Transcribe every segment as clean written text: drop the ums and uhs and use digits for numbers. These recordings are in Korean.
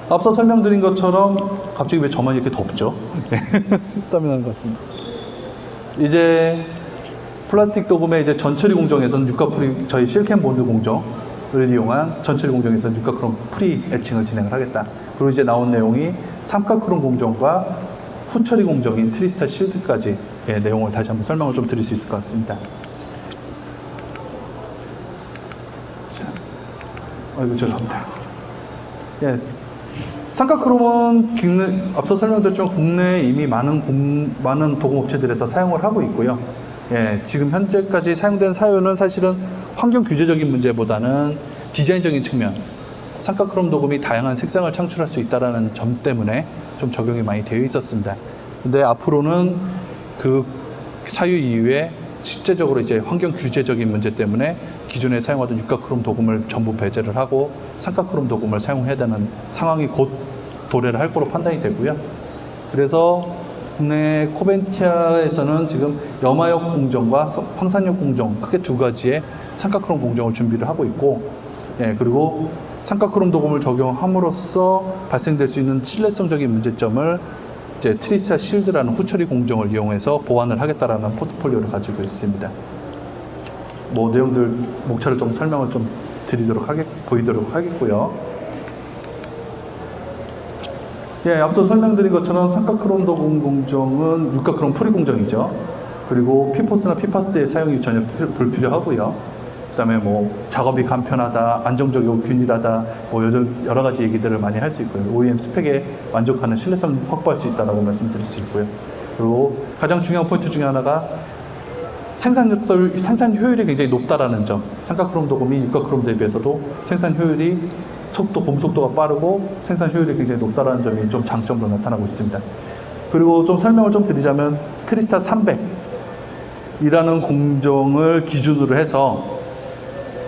앞서 설명드린 것처럼 갑자기 왜 저만 이렇게 덥죠? 땀이 나는 것 같습니다. 이제 플라스틱 도금의 이제 전처리 공정에서는 유가 프리, 저희 실리콘 본드 공정을 이용한 전처리 공정에서 유가 크롬 프리 애칭을 진행을 하겠다. 그리고 이제 나온 내용이 삼각 크롬 공정과 후처리 공정인 트리스타 실드까지의 내용을 다시 한번 설명을 좀 드릴 수 있을 것 같습니다. 자, 아이고 죄송합니다. 예, 삼각 크롬은 앞서 설명드렸지만 국내에 이미 많은 도금업체들에서 사용을 하고 있고요. 예, 지금 현재까지 사용된 사유는 사실은 환경 규제적인 문제보다는 디자인적인 측면, 삼각 크롬 도금이 다양한 색상을 창출할 수 있다는 점 때문에 좀 적용이 많이 되어 있었습니다. 근데 앞으로는 그 사유 이후에 실제적으로 이제 환경 규제적인 문제 때문에 기존에 사용하던 유가 크롬 도금을 전부 배제를 하고 삼각 크롬 도금을 사용해야 되는 상황이 곧 도래를 할 거로 판단이 되고요. 그래서 국내 코벤티아에서는 지금 염화역 공정과 황산역 공정 크게 두 가지의 삼각 크롬 공정을 준비를 하고 있고, 예, 그리고 삼각 크롬 도금을 적용함으로써 발생될 수 있는 신뢰성적인 문제점을 이제 트리스타 실드라는 후처리 공정을 이용해서 보완을 하겠다라는 포트폴리오를 가지고 있습니다. 뭐 내용들 목차를 좀 설명을 좀 보이도록 하겠고요. 예, 앞서 설명드린 것처럼 삼각 크롬 도금 공정은 유가 크롬 프리 공정이죠. 그리고 피포스나 피파스의 사용이 전혀 불필요하고요. 그다음에 뭐 작업이 간편하다, 안정적이고 균일하다, 뭐 여러 가지 얘기들을 많이 할 수 있고요. OEM 스펙에 만족하는 신뢰성 확보할 수 있다라고 말씀드릴 수 있고요. 그리고 가장 중요한 포인트 중에 하나가 생산 효율이 굉장히 높다라는 점. 삼각 크롬 도금이 유가 크롬 대비해서도 생산 효율이 고속도가 빠르고 생산 효율이 굉장히 높다라는 점이 좀 장점으로 나타나고 있습니다. 그리고 좀 설명을 좀 드리자면 트리스타 300이라는 공정을 기준으로 해서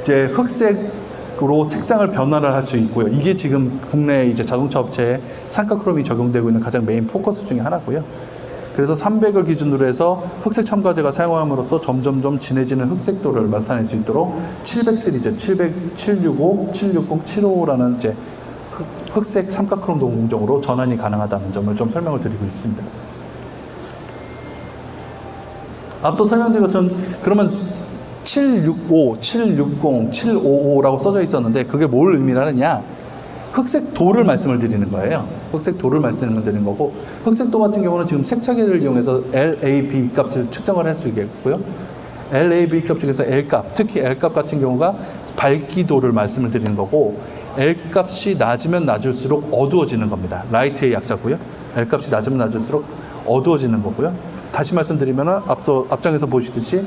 이제 흑색으로 색상을 변화를 할 수 있고요. 이게 지금 국내 이제 자동차 업체에 삼각 크롬이 적용되고 있는 가장 메인 포커스 중에 하나고요. 그래서 300을 기준으로 해서 흑색 첨가제가 사용함으로써 점점점 진해지는 흑색도를 나타낼 수 있도록 700 시리즈, 700, 765, 760, 755라는 이제 흑색 삼각 크롬 도금 공정으로 전환이 가능하다는 점을 좀 설명을 드리고 있습니다. 앞서 설명드린 것처럼 그러면 765, 760, 755라고 써져 있었는데 그게 뭘 의미하느냐? 흑색도를 말씀을 드리는 거예요. 흑색도를 말씀을 드리는 거고, 흑색도 같은 경우는 지금 색차계를 이용해서 LAB 값을 측정을 할 수 있겠고요. LAB 값 중에서 L값, 특히 L값 같은 경우가 밝기도를 말씀을 드리는 거고, L값이 낮으면 낮을수록 어두워지는 겁니다. 라이트의 약자고요. L값이 낮으면 낮을수록 어두워지는 거고요. 다시 말씀드리면 앞장에서 보시듯이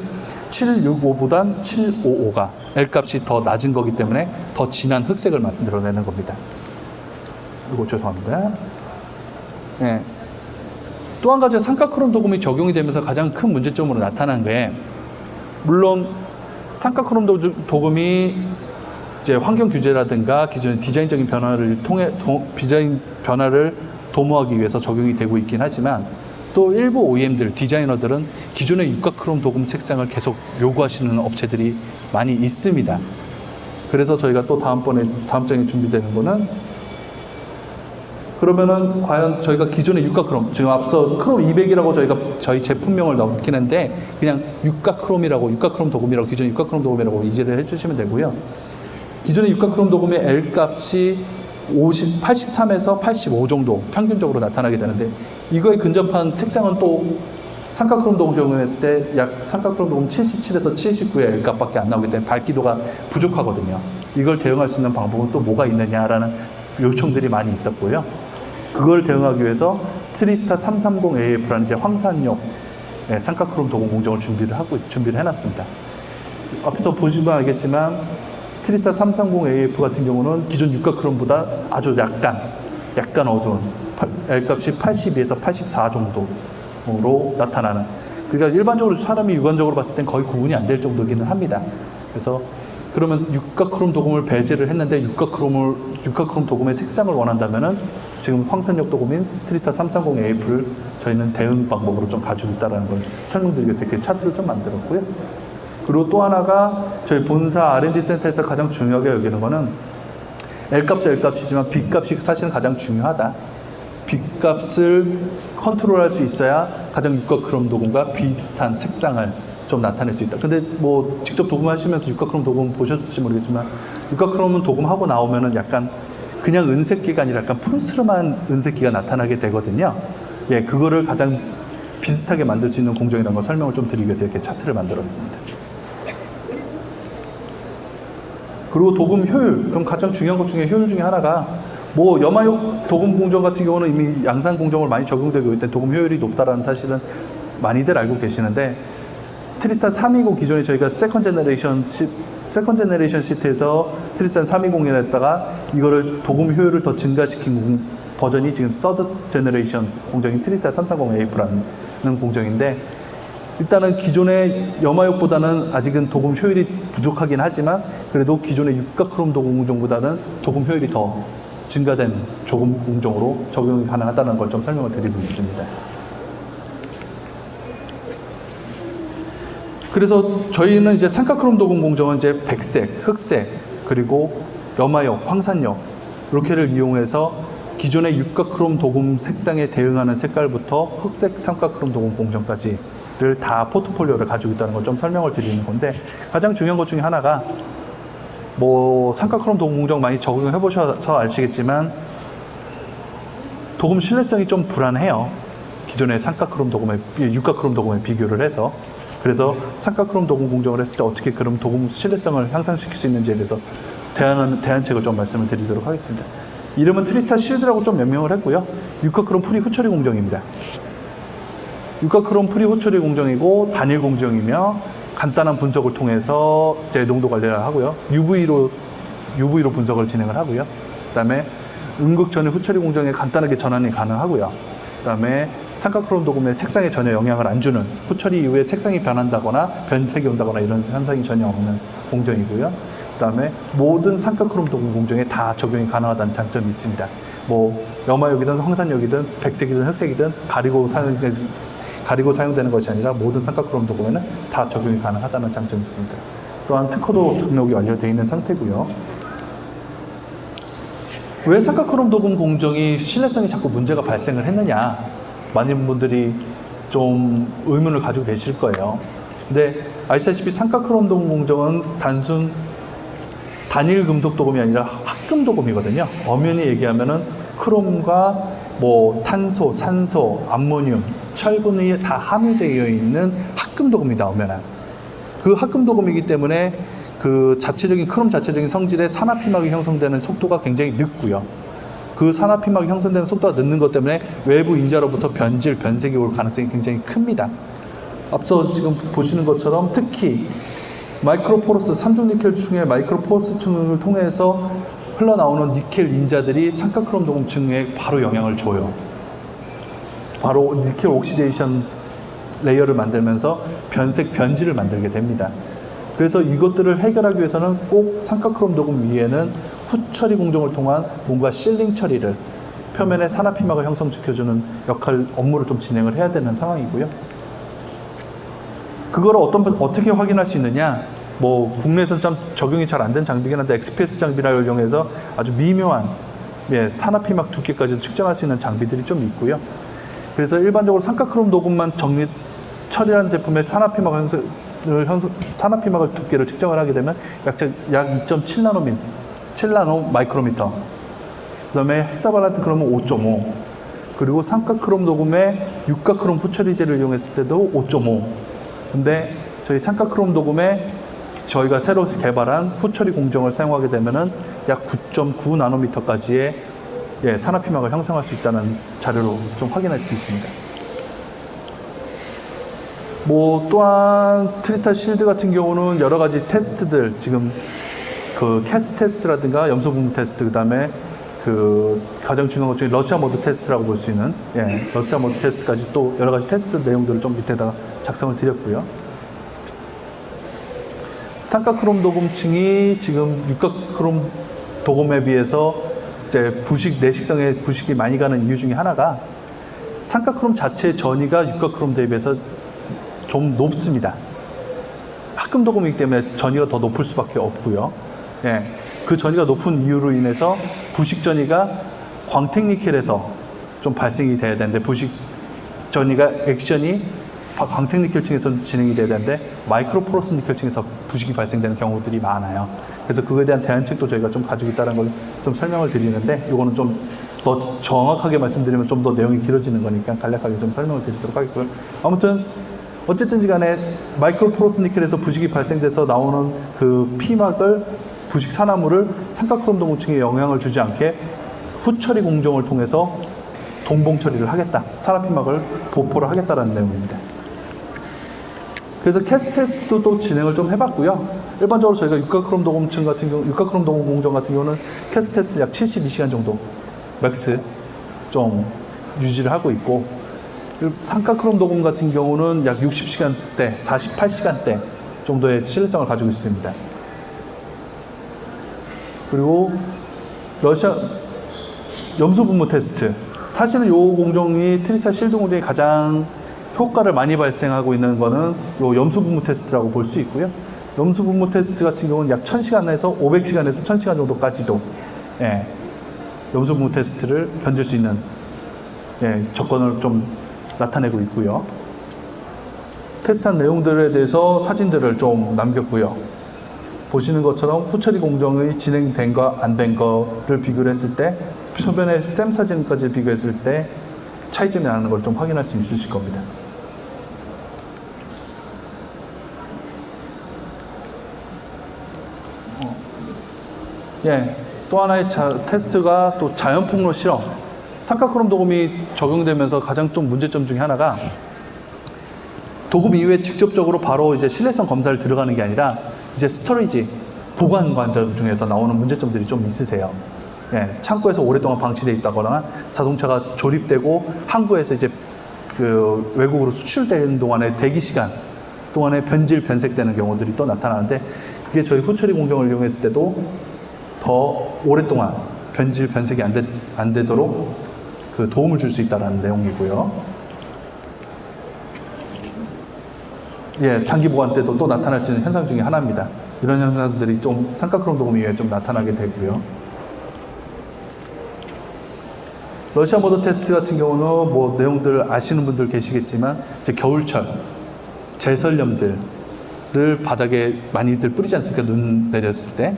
765보단 755가 L값이 더 낮은 거기 때문에 더 진한 흑색을 만들어내는 겁니다. 이거 죄송합니다. 네. 또 한 가지 삼각 크롬 도금이 적용이 되면서 가장 큰 문제점으로 나타난 게, 물론 삼각 크롬 도금이 이제 환경 규제라든가 기존의 디자인적인 변화를 디자인 변화를 도모하기 위해서 적용이 되고 있긴 하지만, 또 일부 OEM들, 디자이너들은 기존의 유가 크롬 도금 색상을 계속 요구하시는 업체들이 많이 있습니다. 그래서 저희가 또 다음 장에 준비되는 거는, 그러면은 과연 저희가 기존의 유가 크롬, 지금 앞서 크롬 200이라고 저희 제품명을 넣긴 했는데 그냥 유가 크롬이라고, 유가 크롬 도금이라고, 기존의 유가 크롬 도금이라고 이해를 해주시면 되고요. 기존의 유가 크롬 도금의 L값이 83에서 85 정도 평균적으로 나타나게 되는데, 이거에 근접한 색상은 또 삼각 크롬 도금 적용했을 때 약 삼각 크롬 도금 77에서 79의 L값밖에 안 나오기 때문에 밝기도가 부족하거든요. 이걸 대응할 수 있는 방법은 또 뭐가 있느냐라는 요청들이 많이 있었고요. 그걸 대응하기 위해서 트리스타 330AF라는 이제 황산역 삼각 크롬 도금 공정을 준비를 해놨습니다. 앞에서 보시면 알겠지만 트리스타 330AF 같은 경우는 기존 유가 크롬보다 아주 약간 어두운 L값이 82에서 84 정도로 나타나는, 그러니까 일반적으로 사람이 육안적으로 봤을 땐 거의 구분이 안 될 정도기는 합니다. 그래서 그러면 유가 크롬 도금을 배제를 했는데 유가 크롬 도금의 색상을 원한다면은 지금 황산역 도금인 트리스타 330AF를 저희는 대응 방법으로 좀 가지고 있다는 걸 설명드리기 위해서 이렇게 차트를 좀 만들었고요. 그리고 또 하나가 저희 본사 R&D 센터에서 가장 중요하게 여기는 거는 L값도 L값이지만 B값이 사실은 가장 중요하다. B값을 컨트롤할 수 있어야 가장 육각크롬 도금과 비슷한 색상을 좀 나타낼 수 있다. 근데 뭐 직접 도금하시면서 육각크롬 도금 보셨을지 모르겠지만 육각크롬은 도금하고 나오면은 약간 그냥 은색기가 아니라 약간 푸르스름한 은색기가 나타나게 되거든요. 예, 그거를 가장 비슷하게 만들 수 있는 공정이라는 걸 설명을 좀 드리기 위해서 이렇게 차트를 만들었습니다. 그리고 도금 효율, 그럼 가장 중요한 것 중에 효율 중에 하나가 뭐 염화육 도금 공정 같은 경우는 이미 양산 공정을 많이 적용되고 있기 때문에 도금 효율이 높다라는 사실은 많이들 알고 계시는데 트리스탄 320 기존에 저희가 세컨 제너레이션 시트에서 트리스탄 320을 했다가 이거를 도금 효율을 더 증가시킨 버전이 지금 서드 제너레이션 공정인 트리스탄 330A라는 공정인데 일단은 기존의 염화육보다는 아직은 도금 효율이 부족하긴 하지만 그래도 기존의 육각크롬 도금 공정보다는 도금 효율이 더 증가된 도금 공정으로 적용이 가능하다는 걸 좀 설명을 드리고 있습니다. 그래서 저희는 이제 삼각크롬 도금 공정은 이제 백색, 흑색, 그리고 염화역, 황산역 이렇게를 이용해서 기존의 육각크롬 도금 색상에 대응하는 색깔부터 흑색 삼각크롬 도금 공정까지를 다 포트폴리오를 가지고 있다는 걸 좀 설명을 드리는 건데 가장 중요한 것 중에 하나가 뭐 삼각크롬 도금 공정 많이 적용해 보셔서 아시겠지만 도금 신뢰성이 좀 불안해요. 기존의 삼각크롬 도금에 육각크롬 도금에 비교를 해서 그래서 삼각크롬 도금 공정을 했을 때 어떻게 그럼 도금 신뢰성을 향상시킬 수 있는지에 대해서 대안책을 좀 말씀을 드리도록 하겠습니다. 이름은 트리스탄 실드라고 좀 명명을 했고요. 육각크롬 프리 후처리 공정입니다. 육각크롬 프리 후처리 공정이고 단일 공정이며 간단한 분석을 통해서 제 농도 관리를 하고요. UV로 분석을 진행을 하고요. 그다음에 음극 전후 후처리 공정에 간단하게 전환이 가능하고요. 그다음에 삼각크롬 도금의 색상에 전혀 영향을 안 주는 후처리 이후에 색상이 변한다거나 변색이 온다거나 이런 현상이 전혀 없는 공정이고요. 그다음에 모든 삼각크롬 도금 공정에 다 적용이 가능하다는 장점이 있습니다. 뭐 염화역이든 황산역이든 백색이든 흑색이든 가리고 사용되는 것이 아니라 모든 삼각크롬 도금에는 다 적용이 가능하다는 장점이 있습니다. 또한 특허도 등록이 완료되어 있는 상태고요. 왜 삼각크롬 도금 공정이 신뢰성이 자꾸 문제가 발생을 했느냐? 많은 분들이 좀 의문을 가지고 계실 거예요. 근데 아시다시피 삼각크롬 도금 공정은 단순 단일 금속 도금이 아니라 합금 도금이거든요. 엄연히 얘기하면은 크롬과 뭐 탄소, 산소, 암모늄, 철분이 다 함유되어 있는 합금 도금이다, 엄연한. 그 합금 도금이기 때문에 그 자체적인 크롬 자체적인 성질의 산화피막이 형성되는 속도가 굉장히 늦고요. 그 산화피막이 형성되는 속도가 늦는 것 때문에 외부 인자로부터 변질, 변색이 올 가능성이 굉장히 큽니다. 앞서 지금 보시는 것처럼 특히 마이크로포러스, 삼중니켈 중에 마이크로포러스층을 통해서 흘러나오는 니켈 인자들이 삼각크롬 도금층에 바로 영향을 줘요. 바로 니켈 옥시데이션 레이어를 만들면서 변색, 변질을 만들게 됩니다. 그래서 이것들을 해결하기 위해서는 꼭 삼각크롬 도금 위에는 후처리 공정을 통한 뭔가 실링 처리를 표면에 산화피막을 형성시켜주는 업무를 좀 진행을 해야 되는 상황이고요. 그거를 어떻게 확인할 수 있느냐? 뭐 국내에서는 참 적용이 잘 안 된 장비긴 한데 XPS 장비를 이용해서 아주 미묘한 산화피막 두께까지 측정할 수 있는 장비들이 좀 있고요. 그래서 일반적으로 삼각크롬 도금만 처리한 제품의 산화피막을 두께를 측정을 하게 되면 약 2.7나노 마이크로미터. 그다음에 헥사발란트 크롬은 5.5. 그리고 삼각크롬 도금에 육각크롬 후처리제를 이용했을 때도 5.5. 근데 저희 삼각크롬 도금에 저희가 새로 개발한 후처리 공정을 사용하게 되면은 약 9.9 나노미터까지의 산화피막을 형성할 수 있다는 자료로 좀 확인할 수 있습니다. 뭐 또한 트리스탄 실드 같은 경우는 여러 가지 테스트들 지금 그 캐스 테스트라든가 염소 분무 테스트 그다음에 그 가장 중요한 것 중에 러시아 모드 테스트라고 볼 수 있는 러시아 모드 테스트까지 또 여러 가지 테스트 내용들을 좀 밑에다가 작성을 드렸고요. 삼각크롬 도금층이 지금 육각크롬 도금에 비해서 이제 내식성에 부식이 많이 가는 이유 중에 하나가 삼각크롬 자체의 전이가 육각크롬 대비해서 좀 높습니다. 합금 도금이기 때문에 전이가 더 높을 수밖에 없고요. 그 전이가 높은 이유로 인해서 부식 전이가 광택니켈에서 좀 발생이 돼야 되는데 부식 전이가 액션이 광택니켈층에서 진행이 돼야 되는데 마이크로포러스 니켈층에서 부식이 발생되는 경우들이 많아요. 그래서 그거에 대한 대안책도 저희가 좀 가지고 있다는 걸 좀 설명을 드리는데 이거는 좀 더 정확하게 말씀드리면 좀 더 내용이 길어지는 거니까 간략하게 좀 설명을 드리도록 하겠고요. 아무튼 어쨌든지 간에 마이크로포러스 니켈에서 부식이 발생돼서 나오는 그 피막을 부식 산화물을 삼각크롬 동층에 영향을 주지 않게 후처리 공정을 통해서 동봉 처리를 하겠다. 산화피막을 보포를 하겠다라는 내용입니다. 그래서 캐스 테스트도 또 진행을 좀 해봤고요. 일반적으로 저희가 육각크롬 도금층 같은 경우, 육각크롬 도금 공정 같은 경우는 캐스 테스트 약 72시간 정도 맥스 좀 유지를 하고 있고, 삼각크롬 도금 같은 경우는 약 60시간대, 48시간대 정도의 신뢰성을 가지고 있습니다. 그리고 러시아 염수 분무 테스트. 사실은 이 공정이 트리사 실드 공정이 가장 효과를 많이 발생하고 있는 거는 이 염수 분무 테스트라고 볼 수 있고요. 염수 분무 테스트 같은 경우는 약 1000시간에서 500시간에서 1000시간 정도까지도 염수 분무 테스트를 견딜 수 있는 조건을 좀 나타내고 있고요. 테스트한 내용들에 대해서 사진들을 좀 남겼고요. 보시는 것처럼 후처리 공정이 진행된 거 안 된 거를 비교를 했을 때 표면의 샘 사진까지 비교했을 때 차이점이 나는 걸 좀 확인할 수 있으실 겁니다. 또 하나의 테스트가 또 자연폭로 실험. 삼각크롬 도금이 적용되면서 가장 좀 문제점 중에 하나가 도금 이후에 직접적으로 바로 이제 신뢰성 검사를 들어가는 게 아니라 이제 스토리지, 보관 과정 중에서 나오는 문제점들이 좀 있으세요. 창고에서 오랫동안 방치되어 있다거나 자동차가 조립되고 항구에서 이제 그 외국으로 수출되는 동안의 대기 시간 동안에 변질, 변색되는 경우들이 또 나타나는데 그게 저희 후처리 공정을 이용했을 때도 더 오랫동안 변질, 변색이 안 되도록 그 도움을 줄 수 있다는 내용이고요. 장기 보관 때도 또 나타날 수 있는 현상 중에 하나입니다. 이런 현상들이 좀 삼각크롬 도금 이후에 좀 나타나게 되고요. 러시아 모드 테스트 같은 경우는 뭐 내용들 아시는 분들 계시겠지만 이제 겨울철 제설염들을 바닥에 많이들 뿌리지 않습니까? 눈 내렸을 때.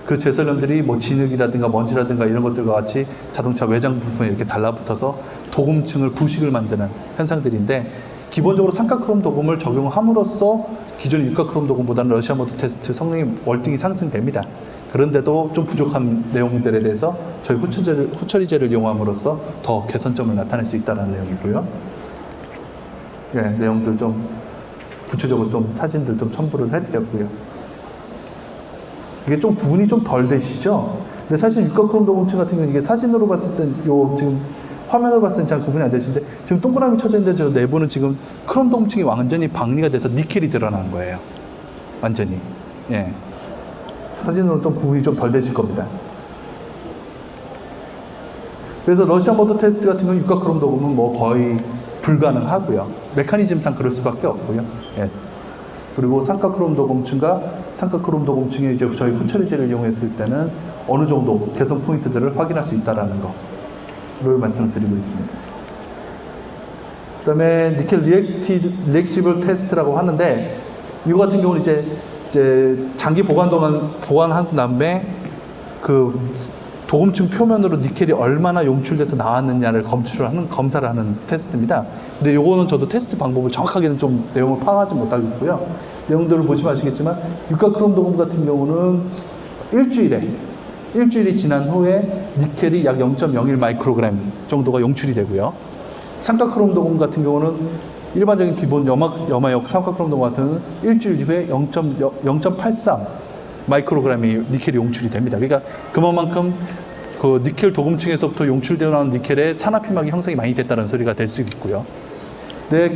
그 제설염들이 뭐 진흙이라든가 먼지라든가 이런 것들과 같이 자동차 외장 부분에 이렇게 달라붙어서 도금층을 부식을 만드는 현상들인데 기본적으로 삼각크롬 도금을 적용함으로써 기존의 육각크롬 도금보다는 러시아 모드 테스트 성능이 월등히 상승됩니다. 그런데도 좀 부족한 내용들에 대해서 저희 후처리제를 이용함으로써 더 개선점을 나타낼 수 있다는 내용이고요. 내용들 좀 구체적으로 좀 사진들 좀 첨부를 해드렸고요. 이게 좀 구분이 좀 덜 되시죠? 근데 사실 육각크롬 도금층 같은 경우는 이게 사진으로 봤을 땐 지금 화면으로 봤을 땐 잘 구분이 안 되시는데 지금 동그라미 쳐져 있는데 저 내부는 지금 크롬 도금층이 완전히 박리가 돼서 니켈이 드러나는 거예요. 완전히. 사진으로 좀 구분이 좀 덜 되실 겁니다. 그래서 러시아 모드 테스트 같은 경우는 육각크롬 도금은 뭐 거의 불가능하고요. 메커니즘상 그럴 수밖에 없고요. 그리고 삼각크롬 도금층과 삼각크롬 도금층에 이제 저희 후처리제를 이용했을 때는 어느 정도 개선 포인트들을 확인할 수 있다는 거를 말씀을 드리고 있습니다. 그 다음에 니켈 리액시블 테스트라고 하는데 이거 같은 경우는 이제 장기 보관한 다음에 그 도금층 표면으로 니켈이 얼마나 용출돼서 나왔느냐를 검사를 하는 테스트입니다. 근데 요거는 저도 테스트 방법을 정확하게는 좀 내용을 파악하지 못하고 있고요. 내용들을 보시면 아시겠지만 육각크롬 도금 같은 경우는 일주일이 지난 후에 니켈이 약 0.01 마이크로그램 정도가 용출이 되고요. 삼각크롬 도금 같은 경우는 일반적인 기본 염화역 삼각크롬 도금 같은 경우는 일주일 후에 0.83 마이크로그램이 니켈이 용출이 됩니다. 그러니까 그만큼 그 니켈 도금층에서부터 용출되어 나오는 니켈의 산화피막이 형성이 많이 됐다는 소리가 될 수 있고요. 근데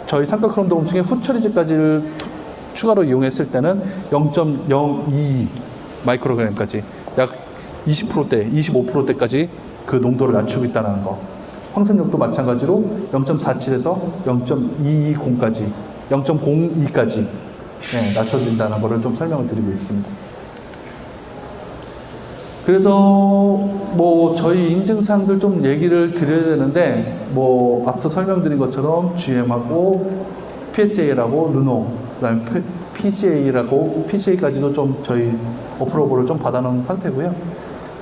저희 삼각크롬 도금층의 후처리제까지를 추가로 이용했을 때는 0.022 마이크로그램까지 약 20%대, 25%대까지 그 농도를 낮추고 있다는 거. 황선력도 마찬가지로 0.47에서 0.220까지, 0.02까지 낮춰진다는 것을 좀 설명을 드리고 있습니다. 그래서 뭐 저희 인증사항들 좀 얘기를 드려야 되는데, 뭐 앞서 설명드린 것처럼 GM하고 PSA라고 르노, 그다음에 PCA라고 PCA까지도 좀 저희 어프로브를 좀 받아놓은 상태고요.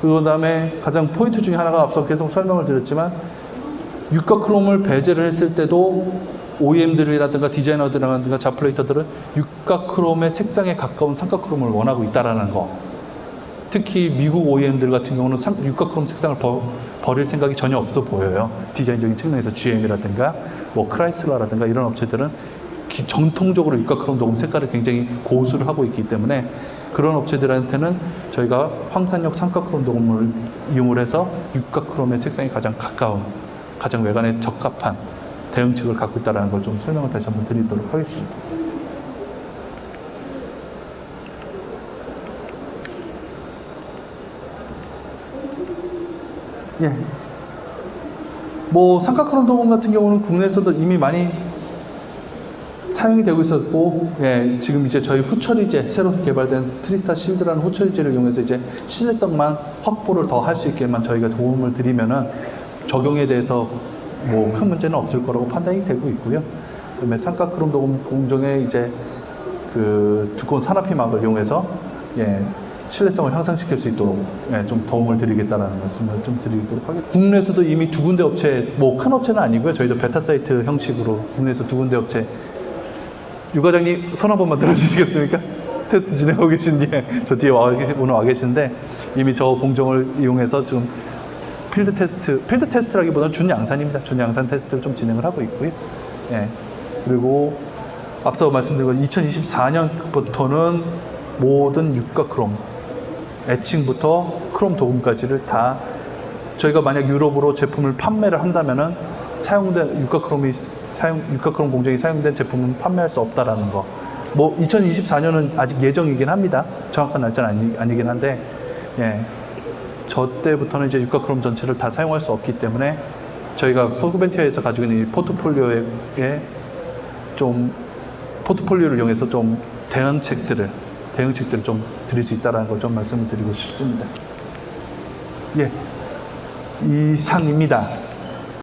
그 다음에 가장 포인트 중에 하나가 앞서 계속 설명을 드렸지만, 유가 크롬을 배제를 했을 때도 OEM들이라든가 디자이너들이라든가 자플레이터들은 유가 크롬의 색상에 가까운 삼각 크롬을 원하고 있다라는 거. 특히 미국 OEM들 같은 경우는 유가 크롬 색상을 버릴 생각이 전혀 없어 보여요. 디자인적인 측면에서 GM이라든가 뭐 크라이슬러라든가 이런 업체들은 전통적으로 유가 크롬 녹음 색깔을 굉장히 고수를 하고 있기 때문에, 그런 업체들한테는 저희가 황산역 삼각 크롬 녹음을 이용을 해서 유가 크롬의 색상이 가장 가까운, 가장 외관에 적합한 대응책을 갖고 있다는 걸 좀 설명을 다시 한번 드리도록 하겠습니다. 예. 뭐 삼각 크롬 녹음 같은 경우는 국내에서도 이미 많이 사용이 되고 있었고, 예, 지금 이제 저희 후처리제, 새로 개발된 트리스타 실드라는 후처리제를 이용해서 이제 신뢰성만 확보를 더 할 수 있게만 저희가 도움을 드리면은 적용에 대해서 뭐 큰 문제는 없을 거라고 판단이 되고 있고요. 그다음에 삼각 크롬 녹음 공정에 이제 그 두꺼운 산화피막을 이용해서, 예, 신뢰성을 향상시킬 수 있도록, 예, 좀 도움을 드리겠다는 말씀을 좀 드리도록 하겠습니다. 국내에서도 이미 두 군데 업체, 뭐 큰 업체는 아니고요. 저희도 베타 사이트 형식으로 국내에서 두 군데 업체, 유 과장님 손 한 번만 들어주시겠습니까? 테스트 진행하고 계신 뒤에 저 뒤에 오늘 와 계신데, 이미 저 공정을 이용해서 지금 필드 테스트라기보다는 준양산입니다. 준양산 테스트를 좀 진행을 하고 있고요. 예. 그리고 앞서 말씀드린 2024년부터는 모든 유가 크롬, 애칭부터 크롬 도금까지를 다 저희가 만약 유럽으로 제품을 판매를 한다면은 사용된 유가 크롬 공정이 사용된 제품은 판매할 수 없다라는 거. 뭐 2024년은 아직 예정이긴 합니다. 정확한 날짜는 아니긴 한데, 예, 저 때부터는 이제 유가 크롬 전체를 다 사용할 수 없기 때문에 저희가 포그벤티아에서 가지고 있는 이 포트폴리오를 이용해서 좀 대응책들을 좀 드릴 수 있다는 걸 좀 말씀을 드리고 싶습니다. 예, 이상입니다.